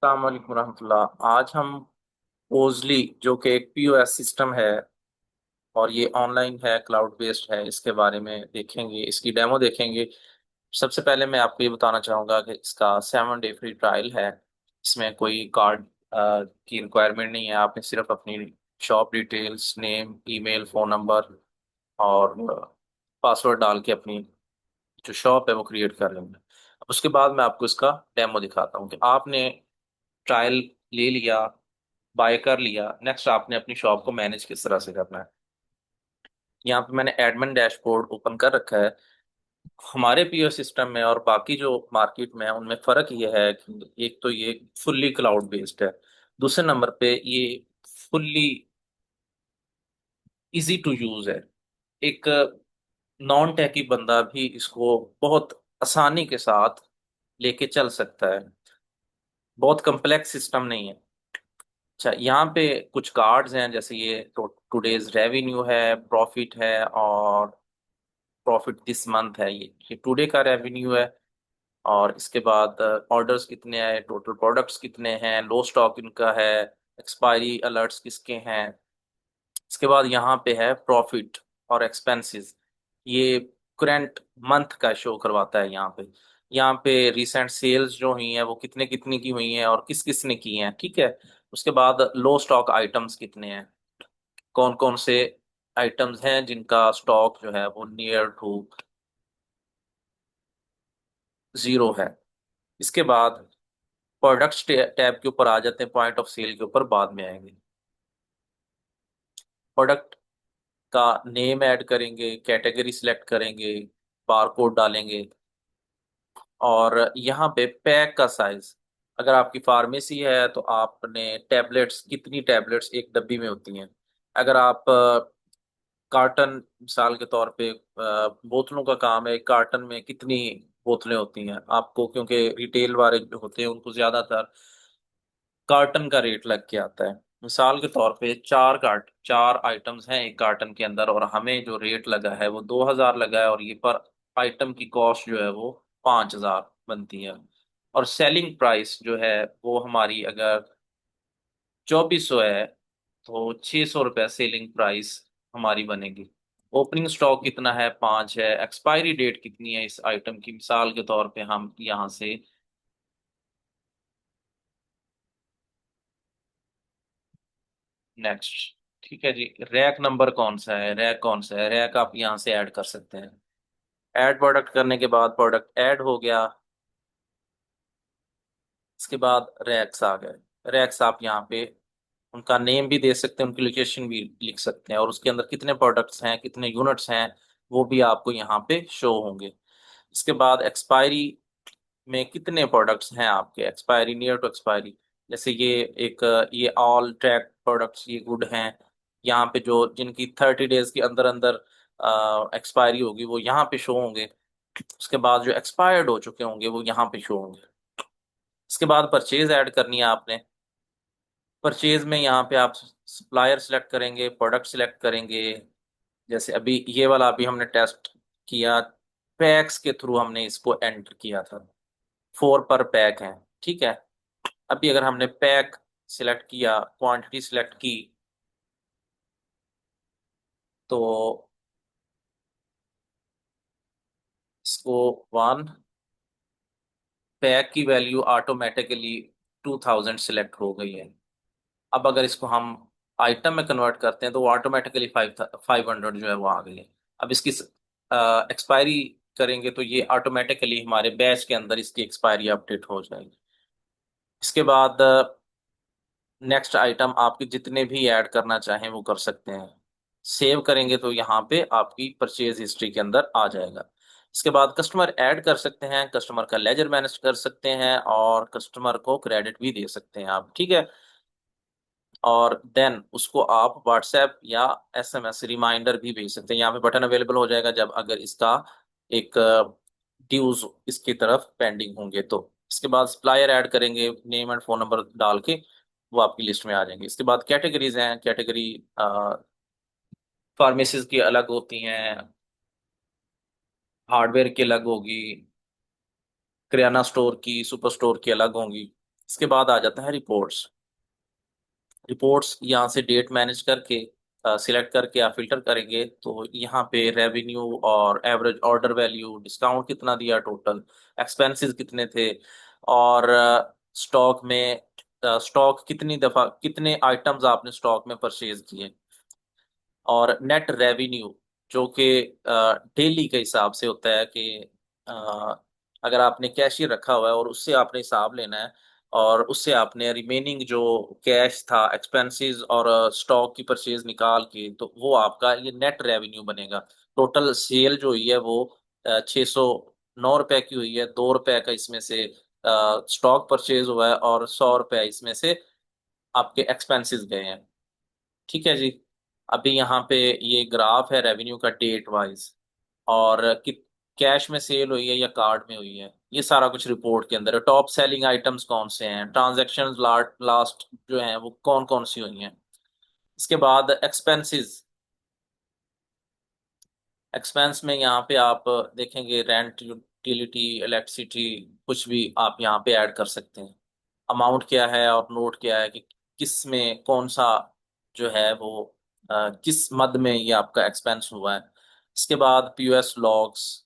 अस्सलाम वालेकुम रहमतुल्लाह। आज हम ओजली जो कि एक पीओएस सिस्टम है और ये ऑनलाइन है, क्लाउड बेस्ड है, इसके बारे में देखेंगे, इसकी डेमो देखेंगे। सबसे पहले मैं आपको ये बताना चाहूँगा कि इसका 7 डे फ्री ट्रायल है। इसमें कोई कार्ड की रिक्वायरमेंट नहीं है। आपने सिर्फ अपनी shop details, name, email, phone number और पासवर्ड डाल के अपनी जो शॉप है वो क्रिएट कर लेंगे। अब उसके बाद मैं आपको इसका डेमो दिखाता हूँ कि आपने ट्रायल ले लिया, बाय कर लिया। नेक्स्ट आपने अपनी शॉप को मैनेज किस तरह से करना है। यहाँ पे मैंने एडमिन डैशबोर्ड ओपन कर रखा है। हमारे पीओ सिस्टम में और बाकी जो मार्केट में है उनमें फ़र्क ये है कि एक तो ये फुल्ली क्लाउड बेस्ड है, दूसरे नंबर पे ये फुल्ली इजी टू यूज है। एक नॉन टेकी बंदा भी इसको बहुत आसानी के साथ लेके चल सकता है। बहुत कम्प्लेक्स सिस्टम नहीं है। अच्छा, यहाँ पे कुछ कार्ड्स हैं, जैसे ये टुडेज रेवेन्यू है, प्रॉफिट है और प्रॉफिट दिस मंथ है। ये टुडे का रेवेन्यू है। और इसके बाद ऑर्डर्स कितने हैं, टोटल प्रोडक्ट्स कितने हैं, लो स्टॉक इनका है, एक्सपायरी अलर्ट्स किसके हैं। इसके बाद यहाँ पे है प्रॉफिट और एक्सपेंसेस। ये करंट मंथ का शो करवाता है। यहाँ पे रिसेंट सेल्स जो हुई हैं वो कितने कितने की हुई हैं और किस किस ने की हैं, ठीक है। उसके बाद लो स्टॉक आइटम्स कितने हैं, कौन कौन से आइटम्स हैं जिनका स्टॉक जो है वो नियर टू जीरो है। इसके बाद प्रोडक्ट्स टैब के ऊपर आ जाते हैं, पॉइंट ऑफ सेल के ऊपर बाद में आएंगे। प्रोडक्ट का नेम ऐड करेंगे, कैटेगरी सिलेक्ट करेंगे, बारकोड डालेंगे और यहाँ पे पैक का साइज। अगर आपकी फार्मेसी है तो आपने टैबलेट्स, कितनी टैबलेट्स एक डब्बी में होती हैं। अगर आप कार्टन, मिसाल के तौर पे बोतलों का काम है, एक कार्टन में कितनी बोतलें होती हैं आपको, क्योंकि रिटेल वाले जो होते हैं उनको ज्यादातर कार्टन का रेट लग के आता है। मिसाल के तौर पे चार आइटम्स हैं एक कार्टन के अंदर और हमें जो रेट लगा है वो 2,000 लगा है और ये पर आइटम की कॉस्ट जो है वो 5,000 बनती है। और सेलिंग प्राइस जो है वो हमारी अगर 2,400 है तो 600 रुपये सेलिंग प्राइस हमारी बनेगी। ओपनिंग स्टॉक कितना है, 5 है। एक्सपायरी डेट कितनी है इस आइटम की, मिसाल के तौर पे हम यहाँ से नेक्स्ट, ठीक है जी। रैक नंबर कौन सा है, रैक कौन सा है, रैक आप यहाँ से ऐड कर सकते हैं। ऐड प्रोडक्ट करने के बाद प्रोडक्ट ऐड हो गया। इसके बाद रैक्स आ गए। रैक्स आप यहाँ पे उनका नेम भी दे सकते हैं, उनकी लोकेशन भी लिख सकते हैं और उसके अंदर कितने प्रोडक्ट्स हैं, कितने यूनिट्स हैं, वो भी आपको यहाँ पे शो होंगे। इसके बाद एक्सपायरी में कितने प्रोडक्ट्स हैं आपके, एक्सपायरी, नियर टू एक्सपायरी। जैसे ये एक ये ऑल ट्रैक प्रोडक्ट्स ये गुड हैं। यहाँ पे जो जिनकी 30 डेज के अंदर अंदर एक्सपायरी होगी वो यहाँ पे शो होंगे। उसके बाद जो एक्सपायर्ड हो चुके होंगे वो यहाँ पे शो होंगे। इसके बाद परचेज ऐड करनी है आपने। परचेज में यहाँ पे आप सप्लायर सिलेक्ट करेंगे, प्रोडक्ट सिलेक्ट करेंगे। जैसे अभी ये वाला अभी हमने टेस्ट किया, पैक्स के थ्रू हमने इसको एंटर किया था, 4 पर पैक है, ठीक है। अभी अगर हमने पैक सिलेक्ट किया, क्वांटिटी सिलेक्ट की, तो इसको 1 पैक की वैल्यू ऑटोमेटिकली 2,000 सिलेक्ट हो गई है। अब अगर इसको हम आइटम में कन्वर्ट करते हैं तो वो ऑटोमेटिकली 500 जो है वो आ गई है। अब इसकी एक्सपायरी करेंगे तो ये ऑटोमेटिकली हमारे बैच के अंदर इसकी एक्सपायरी अपडेट हो जाएगी। इसके बाद नेक्स्ट आइटम आपके जितने भी ऐड करना चाहें वो कर सकते हैं। सेव करेंगे तो यहाँ पे आपकी परचेज हिस्ट्री के अंदर आ जाएगा। इसके बाद कस्टमर ऐड कर सकते हैं, कस्टमर का लेजर मैनेज कर सकते हैं और कस्टमर को क्रेडिट भी दे सकते हैं आप, ठीक है। और देन उसको आप व्हाट्सएप या एसएमएस रिमाइंडर भी भेज सकते हैं। यहाँ पे बटन अवेलेबल हो जाएगा जब अगर इसका एक ड्यूज इसकी तरफ पेंडिंग होंगे तो। इसके बाद सप्लायर ऐड करेंगे, नेम एंड फोन नंबर डाल के वो आपकी लिस्ट में आ जाएंगे। इसके बाद कैटेगरीज हैं, कैटेगरी फार्मेसीज की अलग होती हैं, हार्डवेयर की अलग होगी, किराना स्टोर की, सुपर स्टोर की अलग होंगी। इसके बाद आ जाता है रिपोर्ट्स। रिपोर्ट्स यहाँ से डेट मैनेज करके सिलेक्ट करके आप फिल्टर करेंगे तो यहाँ पे रेवेन्यू और एवरेज ऑर्डर वैल्यू, डिस्काउंट कितना दिया, टोटल एक्सपेंसेस कितने थे, और स्टॉक में स्टॉक कितनी दफा, कितने आइटम्स आपने स्टॉक में परचेज किए, और नेट रेवेन्यू जो कि डेली के हिसाब से होता है कि अ, अगर आपने कैशियर रखा हुआ है और उससे आपने हिसाब लेना है, और उससे आपने रिमेनिंग जो कैश था, एक्सपेंसेस और स्टॉक की परचेज निकाल के, तो वो आपका ये नेट रेवेन्यू बनेगा। टोटल सेल जो हुई है वो 609 रुपए की हुई है, 2 रुपए का इसमें से स्टॉक परचेज हुआ है, और 100 रुपए इसमें से आपके एक्सपेंसेस गए हैं। ठीक है जी। अभी यहाँ पे ये ग्राफ है रेवेन्यू का डेट वाइज, और कि कैश में सेल हुई है या कार्ड में हुई है, ये सारा कुछ रिपोर्ट के अंदर है। टॉप सेलिंग आइटम्स कौन से हैं, ट्रांजैक्शंस लास्ट जो हैं वो कौन कौन सी हुई हैं। इसके बाद एक्सपेंसेस। एक्सपेंस में यहाँ पे आप देखेंगे रेंट, यूटिलिटी, इलेक्ट्रिसिटी, कुछ भी आप यहाँ पे ऐड कर सकते हैं। अमाउंट क्या है और नोट क्या है कि किस में कौन सा जो है वो किस मद में ये आपका एक्सपेंस हुआ है। इसके बाद पीओएस लॉग्स,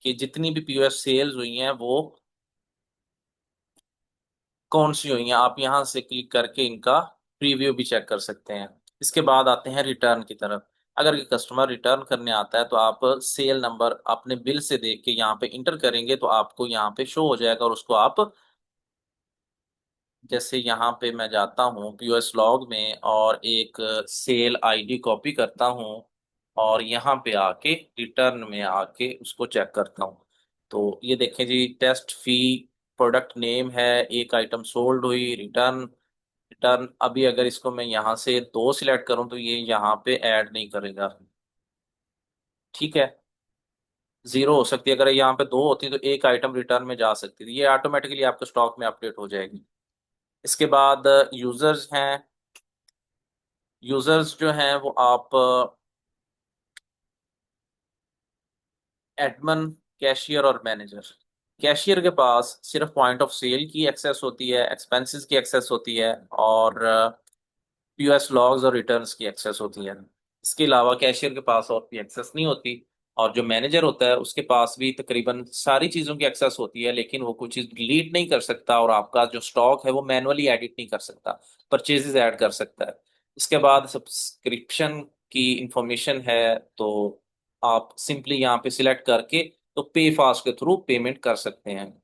कि जितनी भी पीओएस सेल्स हुई हैं वो कौन सी हुई हैं, आप यहाँ से क्लिक करके इनका प्रीव्यू भी चेक कर सकते हैं। इसके बाद आते हैं रिटर्न की तरफ। अगर ये कस्टमर रिटर्न करने आता है तो आप सेल नंबर अपने बिल से देख के यहाँ पे इंटर करेंगे तो आपको यहाँ पे शो हो जाएगा, और उसको आप, जैसे यहाँ पे मैं जाता हूँ पीओएस लॉग में और एक सेल आईडी कॉपी करता हूँ, और यहाँ पे आके रिटर्न में आके उसको चेक करता हूँ, तो ये देखें जी, टेस्ट फी, प्रोडक्ट नेम है, एक आइटम सोल्ड हुई, रिटर्न। रिटर्न अभी अगर इसको मैं यहाँ से दो सिलेक्ट करूँ तो ये यहाँ पे ऐड नहीं करेगा। ठीक है, जीरो हो सकती है, अगर यहाँ पे दो होती तो एक आइटम रिटर्न में जा सकती थी, ये ऑटोमेटिकली आपके स्टॉक में अपडेट हो जाएगी। इसके बाद यूजर्स हैं। यूजर्स जो हैं वो आप एडमन, कैशियर और मैनेजर। कैशियर के पास सिर्फ पॉइंट ऑफ सेल की एक्सेस होती है, एक्सपेंसेस की एक्सेस होती है, और पीओएस लॉग्स और रिटर्न्स की एक्सेस होती है। इसके अलावा कैशियर के पास और भी एक्सेस नहीं होती। और जो मैनेजर होता है उसके पास भी तकरीबन सारी चीज़ों की एक्सेस होती है, लेकिन वो कुछ चीज़ डिलीट नहीं कर सकता, और आपका जो स्टॉक है वो मैनुअली एडिट नहीं कर सकता, परचेजेस ऐड कर सकता है। इसके बाद सब्सक्रिप्शन की इंफॉर्मेशन है, तो आप सिंपली यहाँ पे सिलेक्ट करके तो पे फास्ट के थ्रू पेमेंट कर सकते हैं।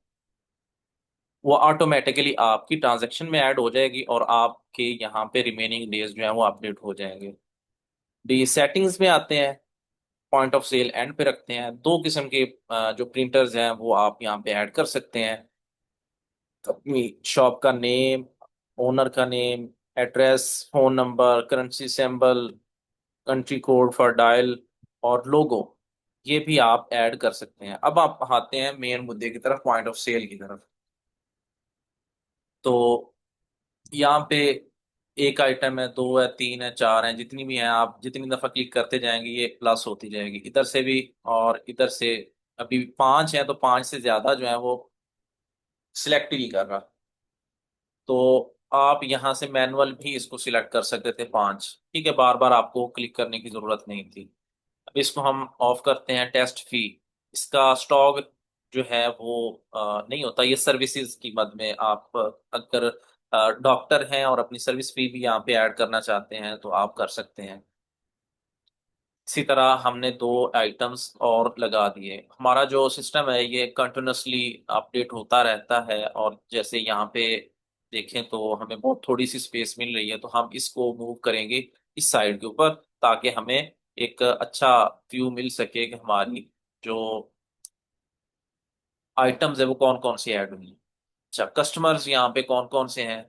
वो ऑटोमेटिकली आपकी ट्रांजैक्शन में ऐड हो जाएगी, और आपके यहाँ पे रिमेनिंग डेज जो है वो अपडेट हो जाएंगे। डी सेटिंग्स में आते हैं, पॉइंट ऑफ सेल एंड पे रखते हैं। दो किस्म के जो प्रिंटर्स हैं वो आप यहाँ पे ऐड कर सकते हैं। अपनी शॉप का नेम, ओनर का name, address, phone number, currency symbol, country code for dial, और लोगो, ये भी आप ऐड कर सकते हैं। अब आप आते हैं मेन मुद्दे की तरफ, पॉइंट ऑफ सेल की तरफ। तो यहाँ पे एक आइटम है, दो है, तीन है, चार है, जितनी भी हैं आप जितनी दफा क्लिक करते जाएंगे ये प्लस होती जाएगी इधर से भी और इधर से। अभी पांच है तो पांच से ज्यादा जो है वो सिलेक्ट ही नहीं कर रहा, तो आप यहाँ से मैनुअल भी इसको सिलेक्ट कर सकते थे पांच। ठीक है, बार बार आपको क्लिक करने की जरूरत नहीं थी। अब इसको हम ऑफ करते हैं। टेस्ट फी, इसका स्टॉक जो है वो नहीं होता, ये सर्विसेज की मद में आप अगर डॉक्टर हैं और अपनी सर्विस फी भी यहाँ पे ऐड करना चाहते हैं तो आप कर सकते हैं। इसी तरह हमने दो आइटम्स और लगा दिए। हमारा जो सिस्टम है ये कंटिन्यूसली अपडेट होता रहता है, और जैसे यहाँ पे देखें तो हमें बहुत थोड़ी सी स्पेस मिल रही है, तो हम इसको मूव करेंगे इस साइड के ऊपर, ताकि हमें एक अच्छा व्यू मिल सके कि हमारी जो आइटम्स है वो कौन कौन सी ऐड हुई हैं। अच्छा, कस्टमर्स यहाँ पे कौन कौन से हैं,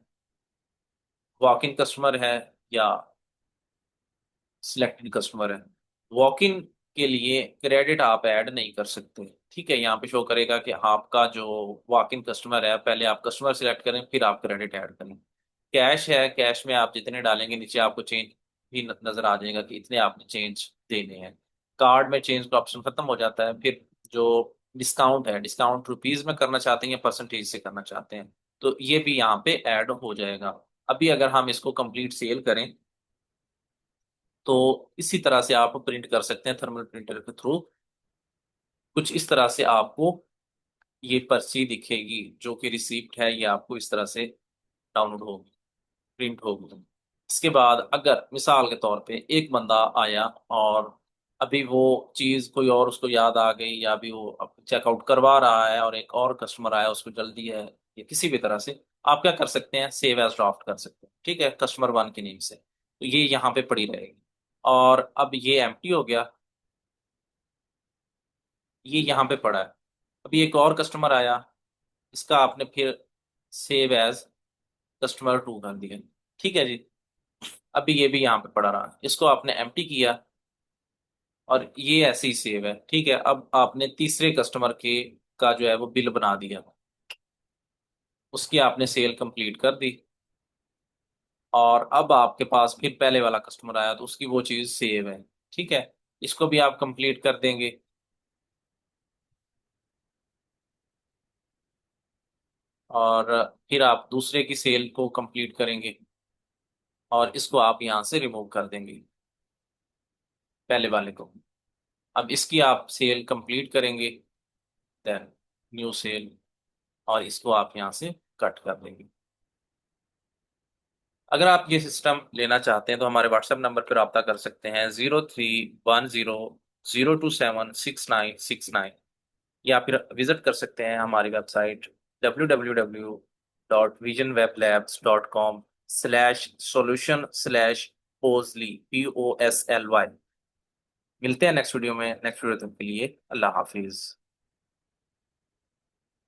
वॉक इन कस्टमर है या सिलेक्टेड कस्टमर है। वॉक इन के लिए क्रेडिट आप ऐड नहीं कर सकते। ठीक है, यहाँ पे शो करेगा कि आपका जो वॉक इन कस्टमर है, पहले आप कस्टमर सिलेक्ट करें फिर आप क्रेडिट ऐड करें। कैश है, कैश में आप जितने डालेंगे नीचे आपको चेंज भी नजर आ जाएगा कि इतने आपने चेंज देने हैं। कार्ड में चेंज का ऑप्शन खत्म हो जाता है। फिर जो डिस्काउंट है, डिस्काउंट रुपीज में करना चाहते हैं या परसेंटेज से करना चाहते हैं, तो ये भी यहाँ पे ऐड हो जाएगा। अभी अगर हम इसको कंप्लीट सेल करें तो इसी तरह से आप प्रिंट कर सकते हैं थर्मल प्रिंटर के थ्रू। कुछ इस तरह से आपको ये पर्ची दिखेगी जो कि रिसीप्ट है, ये आपको इस तरह से डाउनलोड होगी, प्रिंट होगी। इसके बाद अगर मिसाल के तौर पे एक बंदा आया और अभी वो चीज कोई और उसको याद आ गई, या अभी वो चेकआउट करवा रहा है और एक और कस्टमर आया उसको जल्दी है, या किसी भी तरह से आप क्या कर सकते हैं, सेव एज ड्राफ्ट कर सकते हैं, ठीक है, कस्टमर वन के नेम से, तो ये यहाँ पे पड़ी रहेगी। और अब ये एम्प्टी हो गया, ये यहाँ पे पड़ा है। अभी एक और कस्टमर आया, इसका आपने फिर सेव एज कस्टमर टू कर दिया, ठीक है जी। अभी ये भी यहाँ पे पड़ा रहा, इसको आपने एम्प्टी किया और ये ऐसे ही सेव है, ठीक है। अब आपने तीसरे कस्टमर के का जो है वो बिल बना दिया, उसकी आपने सेल कंप्लीट कर दी, और अब आपके पास फिर पहले वाला कस्टमर आया तो उसकी वो चीज सेव है, ठीक है। इसको भी आप कंप्लीट कर देंगे, और फिर आप दूसरे की सेल को कंप्लीट करेंगे और इसको आप यहाँ से रिमूव कर देंगे, पहले वाले को। अब इसकी आप सेल कंप्लीट करेंगे, देन न्यू सेल, और इसको आप यहाँ से कट कर देंगे। अगर आप ये सिस्टम लेना चाहते हैं तो हमारे व्हाट्सएप नंबर पर रब्ता कर सकते हैं, 0310 027 6969, या फिर विजिट कर सकते हैं हमारी वेबसाइट www.visionweblabs.com/solution/posly POSLY। मिलते हैं नेक्स्ट वीडियो में, नेक्स्ट वीडियो तक के लिए अल्लाह हाफिज।